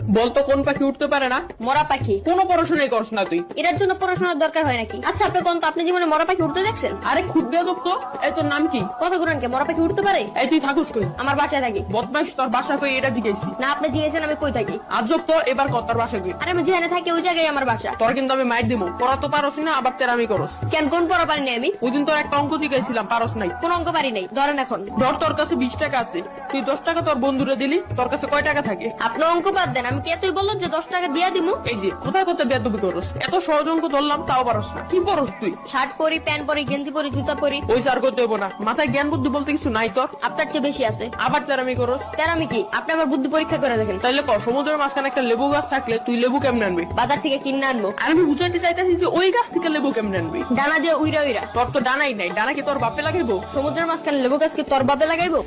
বলতো কোন পাখি উঠতে পারে না? মরা পাখি। কোনো পড়াশোনাই করছ না তুই। এটার জন্য পড়াশোনার দরকার হয় নাকি? আচ্ছা আপনি কোন তো আপনি জীবনে মরা পাখি উঠতে দেখছেন? আরে খুদ বেয়াদব তো। এই তোর নাম কি? কথা গুরান কে মরা পাখি উঠতে পারে? এই তুই থাকুস কই? আমার বাসায় থাকি। বদমাইশ, তোর বাসা কই এটা জিজ্ঞেসি। না আপনি জিজ্ঞেসেন আমি কই থাকি। আজব তো, এবার কত তোর বাসা কই? আরে আমি যেখানে থাকি ওই জায়গায় আমার বাসা। তোর কিন্তু আমি মাইর দিমু। পড়া তো পারস না, আবার তেরামি করস। কেন কোন পড়া পারিনি আমি? ওই দিন তোর একটা অঙ্ক জিজ্ঞাসিলাম, পারস নাই। কোন অঙ্ক পারি নাই? ধরেন এখন ধর তোর কাছে 20 টাকা আছে, তুই 10 টাকা তোর বন্ধুরে দিলি, তোর কাছে কয় টাকা থাকে? আপনি অঙ্ক বাদ দেন, আমি কি এতই বললাম যে 10 টাকা দিয়া দিমু? এই যে কোথায় কোথায় বেয়াদবি করস। এত সহজ অঙ্ক ধরলাম তাও পারস না। কি পড়স তুই? শার্ট পরি, প্যান্ট পরি, গেঞ্জি পরি, জুতা পরি। ওই স্যার করতে হবো না, মাথায় জ্ঞান বুদ্ধি বলতে কিছু নাই তোর। আপনার চেয়ে বেশি আছে। আবার তেরামি করস। তার আমি কি? আপনি আমার বুদ্ধি পরীক্ষা করে দেখেন। তাইলে কর, সমুদ্রের মাঝখানে একটা লেবু গাছ থাকলে তুই লেবু কেমনে আনবি? বাজার থেকে কিনে আনবো। আর আমি বুঝাইতে চাইতেছি যে ওই গাছ থেকে লেবু কেমনে আনবি? ডানা দিয়ে উইরা উইরা। তোর তো ডানাই নাই, ডানা কি তোর বাপে লাগাইবো? সমুদ্রের মাঝখানে লেবু গাছ কি তোর বাপে লাগাইবো?